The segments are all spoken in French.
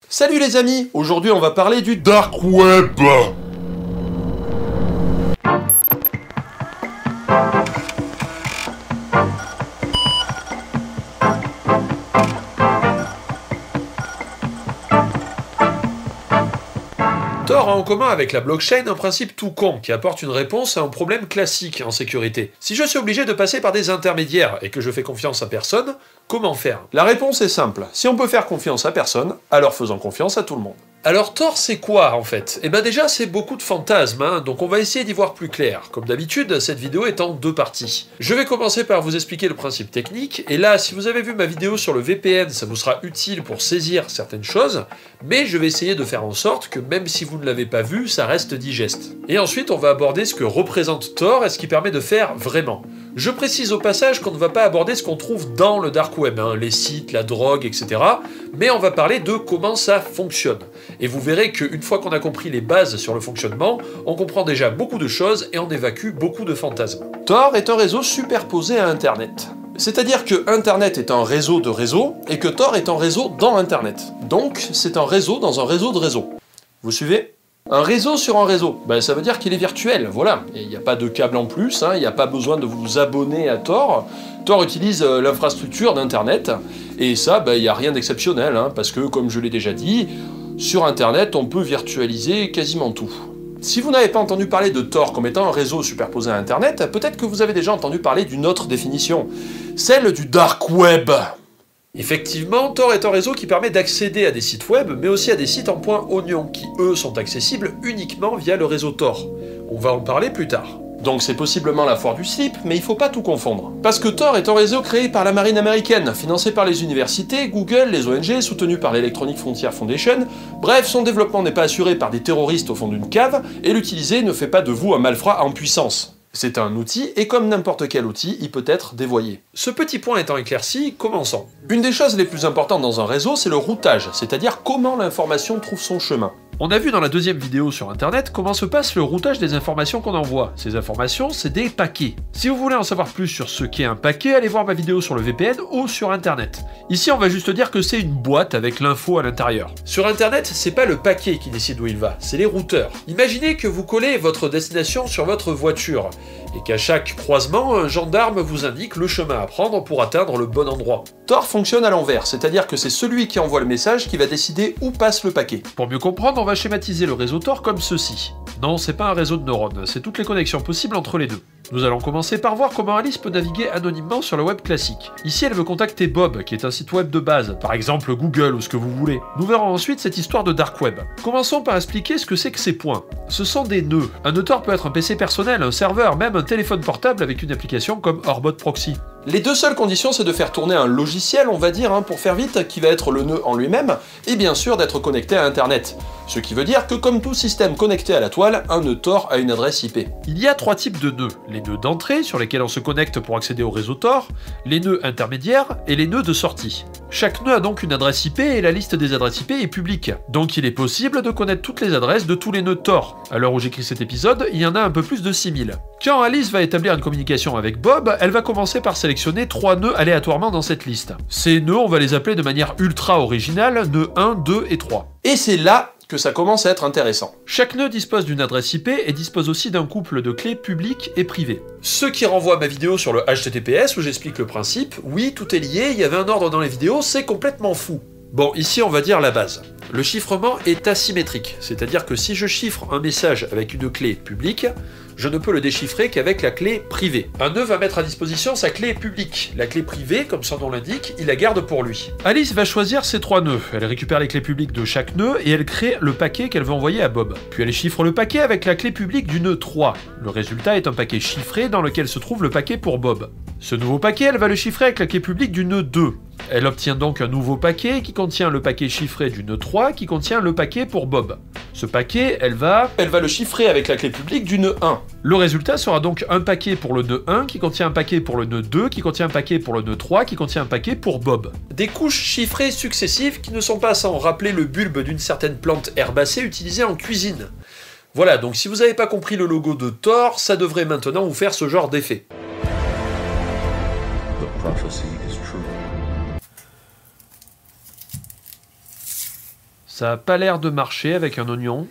Salut les amis, aujourd'hui on va parler du Dark Web. Tor a en commun avec la blockchain un principe tout con qui apporte une réponse à un problème classique en sécurité. Si je suis obligé de passer par des intermédiaires et que je fais confiance à personne, comment faire? La réponse est simple, si on peut faire confiance à personne, alors faisons confiance à tout le monde. Alors Tor c'est quoi en fait? Eh ben déjà c'est beaucoup de fantasmes, donc on va essayer d'y voir plus clair. Comme d'habitude, cette vidéo est en deux parties. Je vais commencer par vous expliquer le principe technique, et là si vous avez vu ma vidéo sur le VPN, ça vous sera utile pour saisir certaines choses, mais je vais essayer de faire en sorte que même si vous ne l'avez pas vu, ça reste digeste. Et ensuite on va aborder ce que représente Tor et ce qui permet de faire vraiment. Je précise au passage qu'on ne va pas aborder ce qu'on trouve dans le dark web, les sites, la drogue, etc. Mais on va parler de comment ça fonctionne. Et vous verrez qu'une fois qu'on a compris les bases sur le fonctionnement, on comprend déjà beaucoup de choses et on évacue beaucoup de fantasmes. Tor est un réseau superposé à Internet. C'est-à-dire que Internet est un réseau de réseaux et que Tor est un réseau dans Internet. Donc c'est un réseau dans un réseau de réseaux. Vous suivez ? Un réseau sur un réseau, ça veut dire qu'il est virtuel, voilà. Il n'y a pas de câble en plus, il n'y a pas besoin de vous abonner à Tor. Tor utilise l'infrastructure d'Internet, et ça, il n'y a rien d'exceptionnel, parce que, comme je l'ai déjà dit, sur Internet, on peut virtualiser quasiment tout. Si vous n'avez pas entendu parler de Tor comme étant un réseau superposé à Internet, peut-être que vous avez déjà entendu parler d'une autre définition, celle du Dark Web. Effectivement, Tor est un réseau qui permet d'accéder à des sites web, mais aussi à des sites en point oignon, qui eux sont accessibles uniquement via le réseau Tor. On va en parler plus tard. Donc c'est possiblement la foire du slip, mais il faut pas tout confondre. Parce que Tor est un réseau créé par la marine américaine, financé par les universités, Google, les ONG, soutenu par l'Electronic Frontier Foundation. Bref, son développement n'est pas assuré par des terroristes au fond d'une cave, et l'utiliser ne fait pas de vous un malfrat en puissance. C'est un outil, et comme n'importe quel outil, il peut être dévoyé. Ce petit point étant éclairci, commençons. Une des choses les plus importantes dans un réseau, c'est le routage, c'est-à-dire comment l'information trouve son chemin. On a vu dans la deuxième vidéo sur internet comment se passe le routage des informations qu'on envoie. Ces informations, c'est des paquets. Si vous voulez en savoir plus sur ce qu'est un paquet, allez voir ma vidéo sur le VPN ou sur internet. Ici, on va juste dire que c'est une boîte avec l'info à l'intérieur. Sur internet, c'est pas le paquet qui décide où il va, c'est les routeurs. Imaginez que vous collez votre destination sur votre voiture, et qu'à chaque croisement, un gendarme vous indique le chemin à prendre pour atteindre le bon endroit. Tor fonctionne à l'envers, c'est-à-dire que c'est celui qui envoie le message qui va décider où passe le paquet. Pour mieux comprendre, on va schématiser le réseau Tor comme ceci. Non, c'est pas un réseau de neurones, c'est toutes les connexions possibles entre les deux. Nous allons commencer par voir comment Alice peut naviguer anonymement sur le web classique. Ici, elle veut contacter Bob, qui est un site web de base, par exemple Google ou ce que vous voulez. Nous verrons ensuite cette histoire de Dark Web. Commençons par expliquer ce que c'est que ces points. Ce sont des nœuds. Un nœud Tor peut être un PC personnel, un serveur, même un téléphone portable avec une application comme Orbot Proxy. Les deux seules conditions, c'est de faire tourner un logiciel, on va dire, pour faire vite, qui va être le nœud en lui-même, et bien sûr d'être connecté à Internet. Ce qui veut dire que comme tout système connecté à la toile, un nœud Tor a une adresse IP. Il y a trois types de nœuds. Les nœuds d'entrée, sur lesquels on se connecte pour accéder au réseau Tor, les nœuds intermédiaires et les nœuds de sortie. Chaque nœud a donc une adresse IP et la liste des adresses IP est publique. Donc il est possible de connaître toutes les adresses de tous les nœuds Tor. À l'heure où j'écris cet épisode, il y en a un peu plus de 6000. Quand Alice va établir une communication avec Bob, elle va commencer par sélectionner 3 nœuds aléatoirement dans cette liste. Ces nœuds, on va les appeler de manière ultra originale, nœuds 1, 2 et 3. Et c'est là que ça commence à être intéressant. Chaque nœud dispose d'une adresse IP et dispose aussi d'un couple de clés publiques et privées. Ce qui renvoie à ma vidéo sur le HTTPS où j'explique le principe. Oui, tout est lié, il y avait un ordre dans les vidéos, c'est complètement fou. Bon, ici on va dire la base. Le chiffrement est asymétrique, c'est-à-dire que si je chiffre un message avec une clé publique, je ne peux le déchiffrer qu'avec la clé privée. Un nœud va mettre à disposition sa clé publique. La clé privée, comme son nom l'indique, il la garde pour lui. Alice va choisir ses 3 nœuds. Elle récupère les clés publiques de chaque nœud et elle crée le paquet qu'elle veut envoyer à Bob. Puis elle chiffre le paquet avec la clé publique du nœud 3. Le résultat est un paquet chiffré dans lequel se trouve le paquet pour Bob. Ce nouveau paquet, elle va le chiffrer avec la clé publique du nœud 2. Elle obtient donc un nouveau paquet qui contient le paquet chiffré du nœud 3 qui contient le paquet pour Bob. Ce paquet, elle va le chiffrer avec la clé publique du nœud 1. Le résultat sera donc un paquet pour le nœud 1 qui contient un paquet pour le nœud 2 qui contient un paquet pour le nœud 3 qui contient un paquet pour Bob. Des couches chiffrées successives qui ne sont pas sans rappeler le bulbe d'une certaine plante herbacée utilisée en cuisine. Voilà, donc si vous n'avez pas compris le logo de Tor, ça devrait maintenant vous faire ce genre d'effet. Ça a pas l'air de marcher avec un oignon.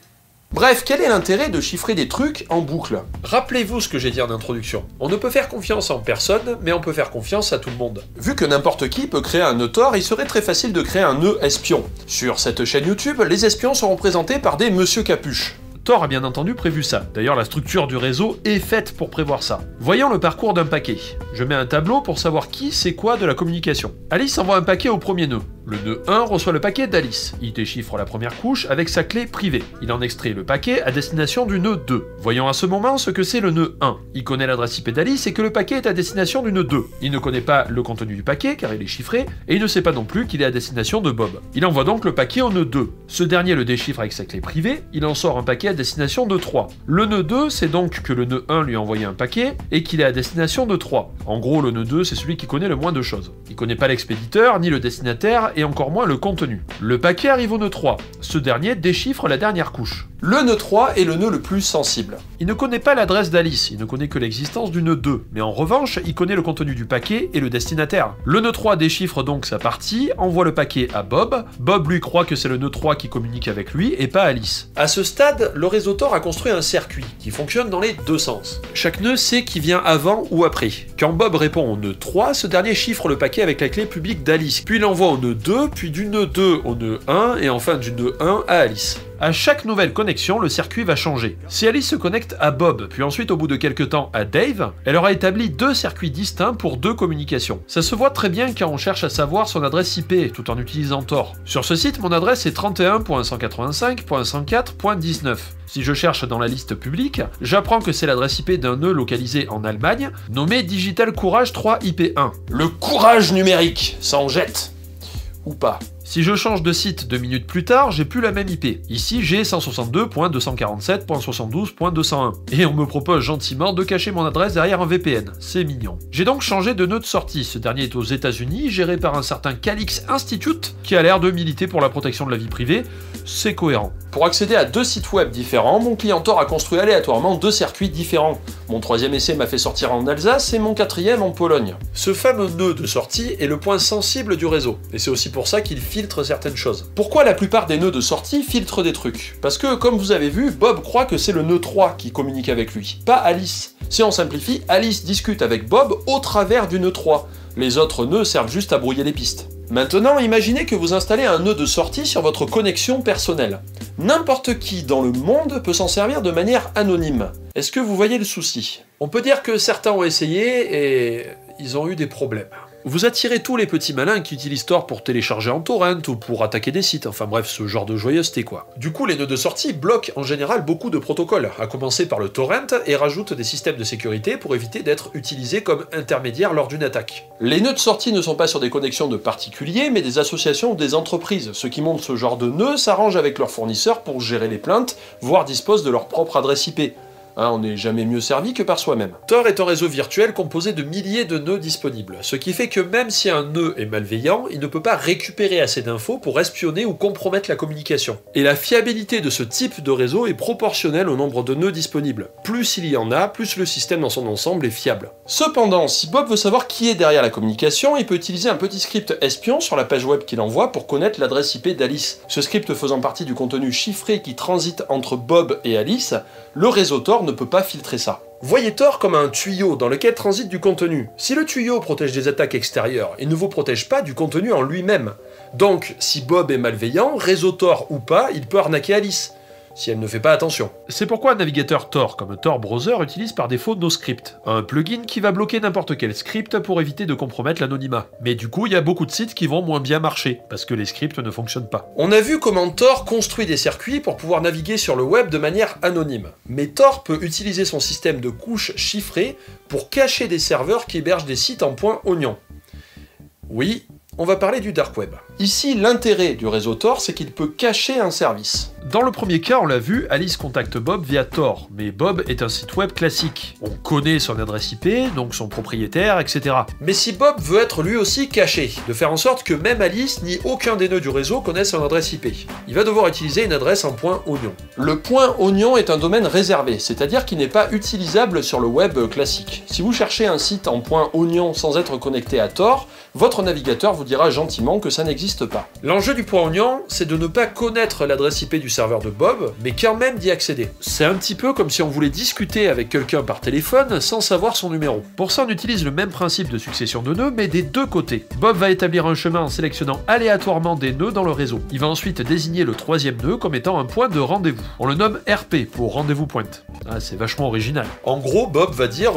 Bref, quel est l'intérêt de chiffrer des trucs en boucle? Rappelez-vous ce que j'ai dit en introduction. On ne peut faire confiance en personne, mais on peut faire confiance à tout le monde. Vu que n'importe qui peut créer un nœud Tor, il serait très facile de créer un nœud espion. Sur cette chaîne YouTube, les espions seront présentés par des Monsieur Capuche. Tor a bien entendu prévu ça. D'ailleurs, la structure du réseau est faite pour prévoir ça. Voyons le parcours d'un paquet. Je mets un tableau pour savoir qui c'est quoi de la communication. Alice envoie un paquet au premier nœud. Le nœud 1 reçoit le paquet d'Alice. Il déchiffre la première couche avec sa clé privée. Il en extrait le paquet à destination du nœud 2. Voyons à ce moment ce que c'est le nœud 1. Il connaît l'adresse IP d'Alice et que le paquet est à destination du nœud 2. Il ne connaît pas le contenu du paquet car il est chiffré et il ne sait pas non plus qu'il est à destination de Bob. Il envoie donc le paquet au nœud 2. Ce dernier le déchiffre avec sa clé privée. Il en sort un paquet à destination de 3. Le nœud 2 c'est donc que le nœud 1 lui a envoyé un paquet et qu'il est à destination de 3. En gros, le nœud 2 c'est celui qui connaît le moins de choses. Il connaît pas l'expéditeur, ni le destinataire et encore moins le contenu. Le paquet arrive au nœud 3. Ce dernier déchiffre la dernière couche. Le nœud 3 est le nœud le plus sensible. Il ne connaît pas l'adresse d'Alice, il ne connaît que l'existence du nœud 2, mais en revanche, il connaît le contenu du paquet et le destinataire. Le nœud 3 déchiffre donc sa partie, envoie le paquet à Bob. Bob lui croit que c'est le nœud 3 qui communique avec lui et pas Alice. À ce stade, le réseau Tor a construit un circuit qui fonctionne dans les deux sens. Chaque nœud sait qui vient avant ou après. Quand Bob répond au nœud 3, ce dernier chiffre le paquet avec la clé publique d'Alice, puis il l'envoie au nœud 2, puis du nœud 2 au nœud 1 et enfin du nœud 1 à Alice. À chaque nouvelle connexion, le circuit va changer. Si Alice se connecte à Bob, puis ensuite au bout de quelques temps à Dave, elle aura établi deux circuits distincts pour deux communications. Ça se voit très bien quand on cherche à savoir son adresse IP, tout en utilisant Tor. Sur ce site, mon adresse est 31.185.104.19. Si je cherche dans la liste publique, j'apprends que c'est l'adresse IP d'un nœud localisé en Allemagne, nommé Digital Courage 3 IP1. Le courage numérique, ça en jette. Ou pas. Si je change de site 2 minutes plus tard, j'ai plus la même IP. Ici, j'ai 162.247.72.201. Et on me propose gentiment de cacher mon adresse derrière un VPN. C'est mignon. J'ai donc changé de nœud de sortie. Ce dernier est aux États-Unis, géré par un certain Calix Institute, qui a l'air de militer pour la protection de la vie privée. C'est cohérent. Pour accéder à deux sites web différents, mon client Tor a construit aléatoirement deux circuits différents. Mon troisième essai m'a fait sortir en Alsace et mon quatrième en Pologne. Ce fameux nœud de sortie est le point sensible du réseau. Et c'est aussi pour ça qu'il filtre certaines choses. Pourquoi la plupart des nœuds de sortie filtrent des trucs? Parce que, comme vous avez vu, Bob croit que c'est le nœud 3 qui communique avec lui, pas Alice. Si on simplifie, Alice discute avec Bob au travers du nœud 3. Les autres nœuds servent juste à brouiller les pistes. Maintenant, imaginez que vous installez un nœud de sortie sur votre connexion personnelle. N'importe qui dans le monde peut s'en servir de manière anonyme. Est-ce que vous voyez le souci? On peut dire que certains ont essayé et ils ont eu des problèmes. Vous attirez tous les petits malins qui utilisent Tor pour télécharger en torrent ou pour attaquer des sites, enfin bref, ce genre de joyeuseté quoi. Du coup, les nœuds de sortie bloquent en général beaucoup de protocoles, à commencer par le torrent, et rajoutent des systèmes de sécurité pour éviter d'être utilisés comme intermédiaires lors d'une attaque. Les nœuds de sortie ne sont pas sur des connexions de particuliers, mais des associations ou des entreprises. Ceux qui montent ce genre de nœuds s'arrangent avec leurs fournisseurs pour gérer les plaintes, voire disposent de leur propre adresse IP. On n'est jamais mieux servi que par soi-même. Tor est un réseau virtuel composé de milliers de nœuds disponibles, ce qui fait que même si un nœud est malveillant, il ne peut pas récupérer assez d'infos pour espionner ou compromettre la communication. Et la fiabilité de ce type de réseau est proportionnelle au nombre de nœuds disponibles. Plus il y en a, plus le système dans son ensemble est fiable. Cependant, si Bob veut savoir qui est derrière la communication, il peut utiliser un petit script espion sur la page web qu'il envoie pour connaître l'adresse IP d'Alice. Ce script faisant partie du contenu chiffré qui transite entre Bob et Alice, le réseau Tor ne peut pas filtrer ça. Voyez Tor comme un tuyau dans lequel transite du contenu. Si le tuyau protège des attaques extérieures, il ne vous protège pas du contenu en lui-même. Donc, si Bob est malveillant, réseau Tor ou pas, il peut arnaquer Alice, si elle ne fait pas attention. C'est pourquoi un navigateur Tor comme Tor Browser utilise par défaut NoScript, un plugin qui va bloquer n'importe quel script pour éviter de compromettre l'anonymat. Mais du coup, il y a beaucoup de sites qui vont moins bien marcher, parce que les scripts ne fonctionnent pas. On a vu comment Tor construit des circuits pour pouvoir naviguer sur le web de manière anonyme. Mais Tor peut utiliser son système de couches chiffrées pour cacher des serveurs qui hébergent des sites en point oignon. Oui, on va parler du Dark Web. Ici, l'intérêt du réseau Tor, c'est qu'il peut cacher un service. Dans le premier cas, on l'a vu, Alice contacte Bob via Tor, mais Bob est un site web classique. On connaît son adresse IP, donc son propriétaire, etc. Mais si Bob veut être lui aussi caché, de faire en sorte que même Alice ni aucun des nœuds du réseau connaissent son adresse IP, il va devoir utiliser une adresse en point oignon. Le point oignon est un domaine réservé, c'est-à-dire qu'il n'est pas utilisable sur le web classique. Si vous cherchez un site en point oignon sans être connecté à Tor, votre navigateur vous dira gentiment que ça n'existe n'existe pas. L'enjeu du point oignon, c'est de ne pas connaître l'adresse IP du serveur de Bob, mais quand même d'y accéder. C'est un petit peu comme si on voulait discuter avec quelqu'un par téléphone sans savoir son numéro. Pour ça, on utilise le même principe de succession de nœuds, mais des deux côtés. Bob va établir un chemin en sélectionnant aléatoirement des nœuds dans le réseau. Il va ensuite désigner le troisième nœud comme étant un point de rendez-vous. On le nomme RP pour rendez-vous point. Ah, c'est vachement original. En gros, Bob va dire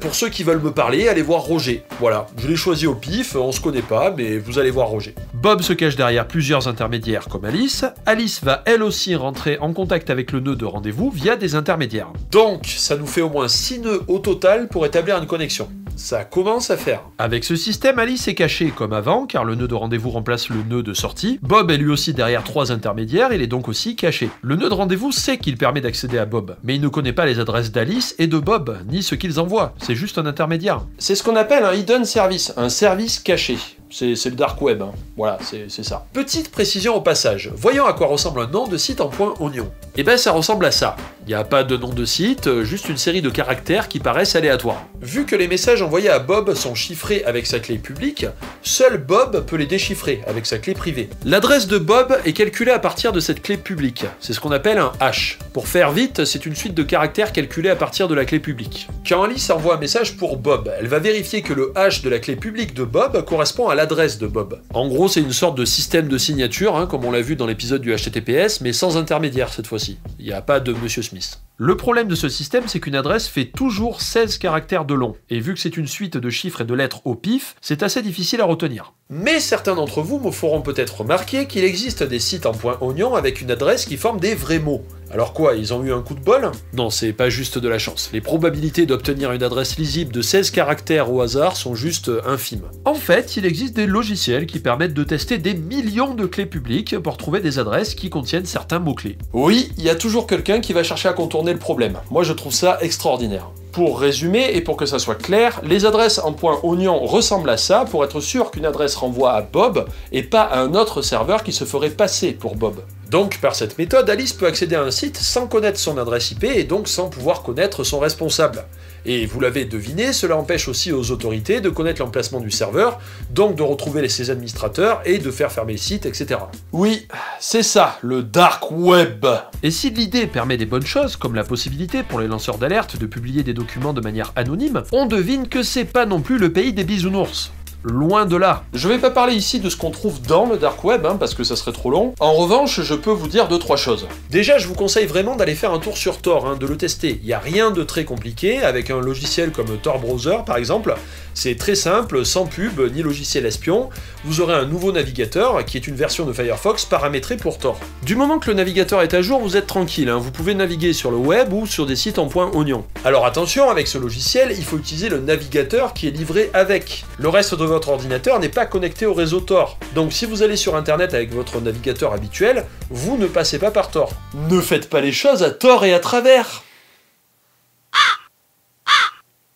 pour ceux qui veulent me parler, allez voir Roger. Voilà, je l'ai choisi au pif, on se connaît pas, mais vous allez voir Roger. Bob se cache derrière plusieurs intermédiaires comme Alice. Alice va elle aussi rentrer en contact avec le nœud de rendez-vous via des intermédiaires. Donc, ça nous fait au moins 6 nœuds au total pour établir une connexion. Ça commence à faire. Avec ce système, Alice est cachée comme avant, car le nœud de rendez-vous remplace le nœud de sortie. Bob est lui aussi derrière 3 intermédiaires, il est donc aussi caché. Le nœud de rendez-vous sait qu'il permet d'accéder à Bob, mais il ne connaît pas les adresses d'Alice et de Bob, ni ce qu'ils envoient. C'est juste un intermédiaire. C'est ce qu'on appelle un hidden service, un service caché. C'est le dark web, hein. Voilà, c'est ça. Petite précision au passage, voyons à quoi ressemble un nom de site en point oignon. Et ben ça ressemble à ça. Il n'y a pas de nom de site, juste une série de caractères qui paraissent aléatoires. Vu que les messages envoyés à Bob sont chiffrés avec sa clé publique, seul Bob peut les déchiffrer avec sa clé privée. L'adresse de Bob est calculée à partir de cette clé publique. C'est ce qu'on appelle un hash. Pour faire vite, c'est une suite de caractères calculés à partir de la clé publique. Quand Alice envoie un message pour Bob, elle va vérifier que le hash de la clé publique de Bob correspond à l'adresse de Bob. En gros, c'est une sorte de système de signature, hein, comme on l'a vu dans l'épisode du HTTPS, mais sans intermédiaire cette fois-ci. Il n'y a pas de Monsieur Smith. Le problème de ce système, c'est qu'une adresse fait toujours 16 caractères de long, et vu que c'est une suite de chiffres et de lettres au pif, c'est assez difficile à retenir. Mais certains d'entre vous me feront peut-être remarquer qu'il existe des sites en point oignon avec une adresse qui forme des vrais mots. Alors quoi, ils ont eu un coup de bol? Non, c'est pas juste de la chance. Les probabilités d'obtenir une adresse lisible de 16 caractères au hasard sont juste infimes. En fait, il existe des logiciels qui permettent de tester des millions de clés publiques pour trouver des adresses qui contiennent certains mots-clés. Oui, il y a toujours quelqu'un qui va chercher à contourner le problème. Moi, je trouve ça extraordinaire. Pour résumer, et pour que ça soit clair, les adresses en point oignon ressemblent à ça pour être sûr qu'une adresse renvoie à Bob et pas à un autre serveur qui se ferait passer pour Bob. Donc par cette méthode, Alice peut accéder à un site sans connaître son adresse IP et donc sans pouvoir connaître son responsable. Et vous l'avez deviné, cela empêche aussi aux autorités de connaître l'emplacement du serveur, donc de retrouver ses administrateurs et de faire fermer le site, etc. Oui, c'est ça, le dark web. Et si l'idée permet des bonnes choses, comme la possibilité pour les lanceurs d'alerte de publier des documents de manière anonyme, on devine que c'est pas non plus le pays des bisounours. Loin de là. Je vais pas parler ici de ce qu'on trouve dans le dark web, hein, parce que ça serait trop long. En revanche, je peux vous dire 2-3 choses. Déjà, je vous conseille vraiment d'aller faire un tour sur Tor, hein, de le tester. Il n'y a rien de très compliqué, avec un logiciel comme Tor Browser par exemple. C'est très simple, sans pub, ni logiciel espion. Vous aurez un nouveau navigateur, qui est une version de Firefox paramétrée pour Tor. Du moment que le navigateur est à jour, vous êtes tranquille, hein, vous pouvez naviguer sur le web ou sur des sites en point oignon. Alors attention, avec ce logiciel, il faut utiliser le navigateur qui est livré avec. Le reste de votre ordinateur n'est pas connecté au réseau Tor. Donc si vous allez sur internet avec votre navigateur habituel, vous ne passez pas par Tor. Ne faites pas les choses à tort et à travers.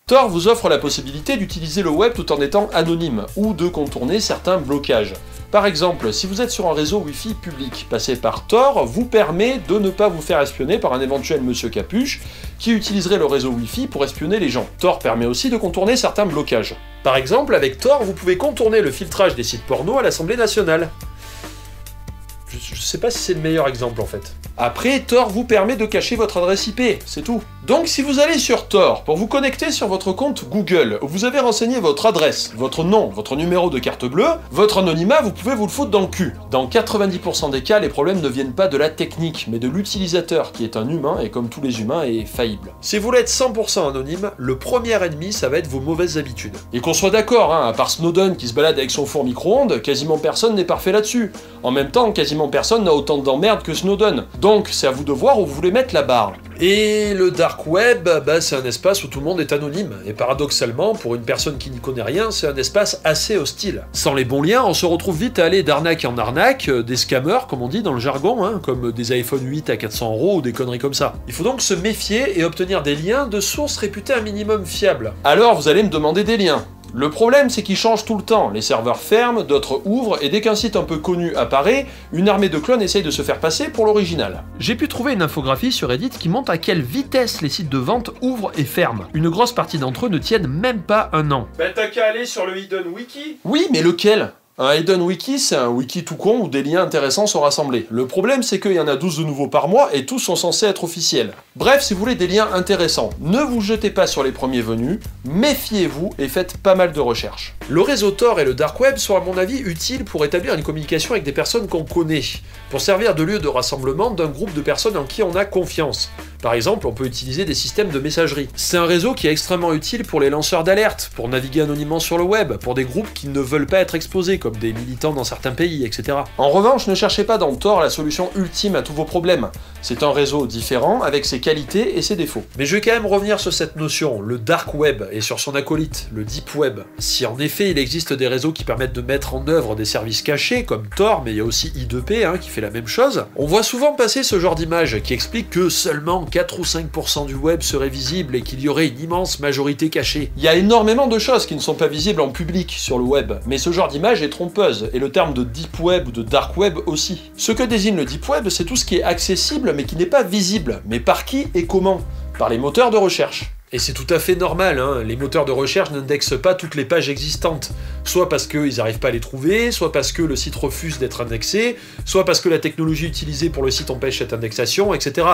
Tor vous offre la possibilité d'utiliser le web tout en étant anonyme, ou de contourner certains blocages. Par exemple, si vous êtes sur un réseau Wi-Fi public, passer par Tor vous permet de ne pas vous faire espionner par un éventuel monsieur Capuche qui utiliserait le réseau Wi-Fi pour espionner les gens. Tor permet aussi de contourner certains blocages. Par exemple, avec Tor, vous pouvez contourner le filtrage des sites porno à l'Assemblée nationale. Je sais pas si c'est le meilleur exemple en fait. Après, Tor vous permet de cacher votre adresse IP, c'est tout. Donc si vous allez sur Tor pour vous connecter sur votre compte Google, où vous avez renseigné votre adresse, votre nom, votre numéro de carte bleue, votre anonymat, vous pouvez vous le foutre dans le cul. Dans 90% des cas, les problèmes ne viennent pas de la technique, mais de l'utilisateur, qui est un humain, et comme tous les humains, est faillible. Si vous voulez être 100% anonyme, le premier ennemi, ça va être vos mauvaises habitudes. Et qu'on soit d'accord, hein, à part Snowden qui se balade avec son four micro-ondes, quasiment personne n'est parfait là-dessus. En même temps, quasiment personne n'a autant d'emmerdes que Snowden. Donc c'est à vous de voir où vous voulez mettre la barre. Et le dark web, c'est un espace où tout le monde est anonyme. Et paradoxalement, pour une personne qui n'y connaît rien, c'est un espace assez hostile. Sans les bons liens, on se retrouve vite à aller d'arnaque en arnaque, des scammers, comme on dit dans le jargon, hein, comme des iPhone 8 à 400 € ou des conneries comme ça. Il faut donc se méfier et obtenir des liens de sources réputées un minimum fiables. Alors vous allez me demander des liens. Le problème, c'est qu'ils changent tout le temps. Les serveurs ferment, d'autres ouvrent, et dès qu'un site un peu connu apparaît, une armée de clones essaye de se faire passer pour l'original. J'ai pu trouver une infographie sur Reddit qui montre à quelle vitesse les sites de vente ouvrent et ferment. Une grosse partie d'entre eux ne tiennent même pas un an. Bah t'as qu'à aller sur le Hidden Wiki. Oui, mais lequel ? Un hidden wiki, c'est un wiki tout con où des liens intéressants sont rassemblés. Le problème, c'est qu'il y en a 12 de nouveaux par mois et tous sont censés être officiels. Bref, si vous voulez des liens intéressants, ne vous jetez pas sur les premiers venus, méfiez-vous et faites pas mal de recherches. Le réseau Tor et le Dark Web sont à mon avis utiles pour établir une communication avec des personnes qu'on connaît, pour servir de lieu de rassemblement d'un groupe de personnes en qui on a confiance. Par exemple, on peut utiliser des systèmes de messagerie. C'est un réseau qui est extrêmement utile pour les lanceurs d'alerte, pour naviguer anonymement sur le web, pour des groupes qui ne veulent pas être exposés, comme des militants dans certains pays, etc. En revanche, ne cherchez pas dans Tor la solution ultime à tous vos problèmes. C'est un réseau différent, avec ses qualités et ses défauts. Mais je vais quand même revenir sur cette notion, le Dark Web, et sur son acolyte, le Deep Web. Si en effet il existe des réseaux qui permettent de mettre en œuvre des services cachés, comme Tor, mais il y a aussi I2P qui fait la même chose, on voit souvent passer ce genre d'images qui expliquent que seulement 4 ou 5% du web serait visible et qu'il y aurait une immense majorité cachée. Il y a énormément de choses qui ne sont pas visibles en public sur le web, mais ce genre d'image est trompeuse, et le terme de Deep Web ou de Dark Web aussi. Ce que désigne le Deep Web, c'est tout ce qui est accessible mais qui n'est pas visible. Mais par qui et comment? Par les moteurs de recherche. Et c'est tout à fait normal, les moteurs de recherche n'indexent pas toutes les pages existantes, soit parce qu'ils n'arrivent pas à les trouver, soit parce que le site refuse d'être indexé, soit parce que la technologie utilisée pour le site empêche cette indexation, etc.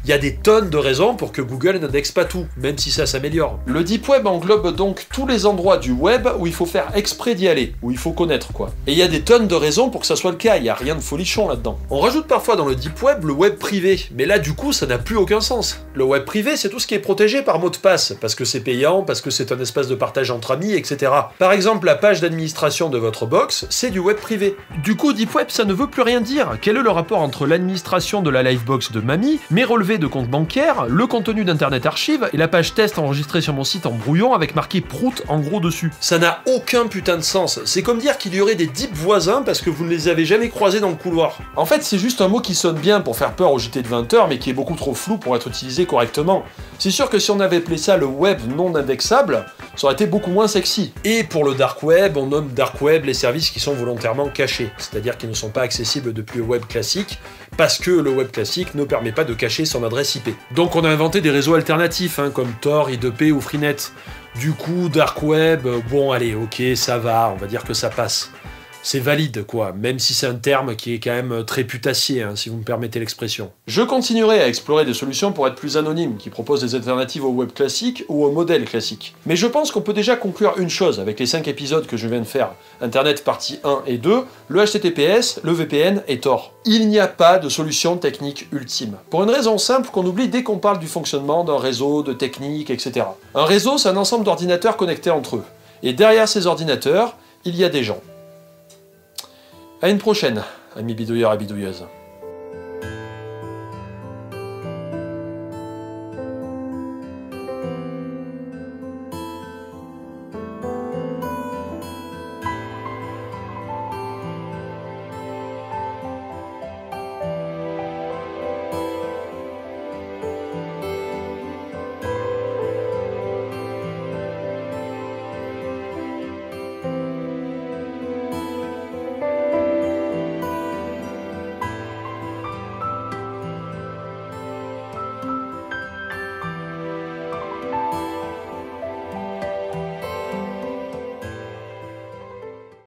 Il y a des tonnes de raisons pour que Google n'indexe pas tout, même si ça s'améliore. Le Deep Web englobe donc tous les endroits du web où il faut faire exprès d'y aller, où il faut connaître quoi. Et il y a des tonnes de raisons pour que ça soit le cas, il n'y a rien de folichon là-dedans. On rajoute parfois dans le Deep Web le web privé, mais là du coup ça n'a plus aucun sens. Le web privé c'est tout ce qui est protégé par mot de passe, parce que c'est payant, parce que c'est un espace de partage entre amis, etc. Par exemple, la page d'administration de votre box, c'est du web privé. Du coup, Deep Web, ça ne veut plus rien dire. Quel est le rapport entre l'administration de la Livebox de mamie, mes relevés de compte bancaire, le contenu d'Internet Archive et la page test enregistrée sur mon site en brouillon avec marqué Prout en gros dessus? Ça n'a aucun putain de sens. C'est comme dire qu'il y aurait des deep voisins parce que vous ne les avez jamais croisés dans le couloir. En fait, c'est juste un mot qui sonne bien pour faire peur au JT de 20h, mais qui est beaucoup trop flou pour être utilisé correctement. C'est sûr que si on avait appelé ça le web non indexable, ça aurait été beaucoup moins sexy. Et pour le Dark Web, on nomme Dark Web les services qui sont volontairement cachés, c'est-à-dire qui ne sont pas accessibles depuis le web classique, parce que le web classique ne permet pas de cacher son adresse IP. Donc on a inventé des réseaux alternatifs, comme Tor, I2P ou Freenet. Du coup, Dark Web, bon allez, ok, ça va, on va dire que ça passe. C'est valide, quoi, même si c'est un terme qui est quand même très putassier, si vous me permettez l'expression. Je continuerai à explorer des solutions pour être plus anonyme, qui proposent des alternatives au web classique ou au modèle classique. Mais je pense qu'on peut déjà conclure une chose avec les 5 épisodes que je viens de faire. Internet partie 1 et 2, le HTTPS, le VPN et Tor. Il n'y a pas de solution technique ultime. Pour une raison simple qu'on oublie dès qu'on parle du fonctionnement d'un réseau, de technique, etc. Un réseau, c'est un ensemble d'ordinateurs connectés entre eux. Et derrière ces ordinateurs, il y a des gens. À une prochaine, amis bidouilleurs et bidouilleuses.